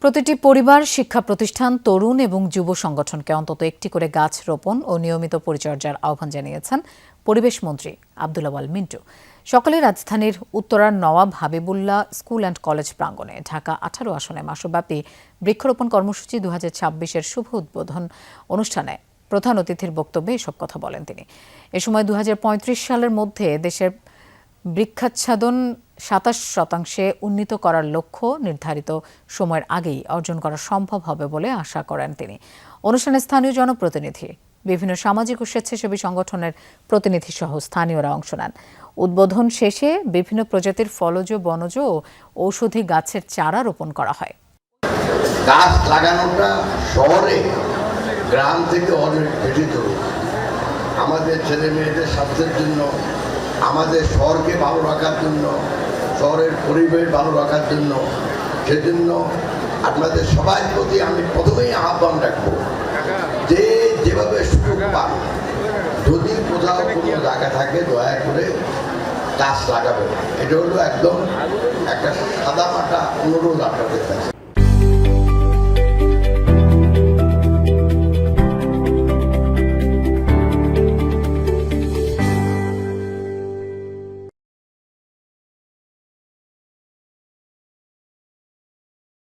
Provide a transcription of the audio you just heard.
প্রতিটি পরিবার, শিক্ষা প্রতিষ্ঠান, তরুণ এবং যুব সংগঠনকে অন্তত একটি করে গাছ রোপণ ও নিয়মিত পরিচর্যার আহ্বান জানিয়েছেন পরিবেশ মন্ত্রী আব্দুল আওয়াল মিন্টু। সকালে রাজধানীর উত্তরার Nawab Habibullah school and college প্রাঙ্গণে ঢাকা 18 আসনে মাসব্যাপী বৃক্ষরোপণ কর্মসূচি 2026-এর শুভ উদ্বোধন অনুষ্ঠানে প্রধান অতিথির বক্তব্যে এসব কথা বলেন তিনি। এ সময় 2035 সালের মধ্যে দেশের বৃক্ষাচ্ছাদন 27% উন্নীত করার লক্ষ্য নির্ধারিত সময়ের আগেই অর্জন করা সম্ভব হবে বলে আশা করেন তিনি। অনুষ্ঠানে স্থানীয় জনপ্রতিনিধি, বিভিন্ন সামাজিক ও স্বেচ্ছাসেবী সংগঠনের প্রতিনিধি সহ স্থানীয়রা অংশ নেন। উদ্বোধন শেষে বিভিন্ন প্রজাতির ফলজ, বনজ ও ঔষধি গাছের চারা রোপণ করা হয়। গাছ লাগানোটা শহরে গ্রাম থেকে অনেক বেশি জরুরি। আমাদের ছেলে মেয়েদের স্বাস্থ্যের জন্য, আমাদের শহরকে ভালো রাখার জন্য, শহরের পরিবেশ ভালো রাখার জন্য, সেজন্য আপনাদের সবার প্রতি আমি প্রথমেই আহ্বান রাখবো যে যেভাবে সুযোগ পান, যদি কোথাও কোনো জায়গা থাকে দয়া করে গাছ লাগাবেন। এটা হলো একদম একটা সাদামাটা অনুরোধ আপনাদের কাছে।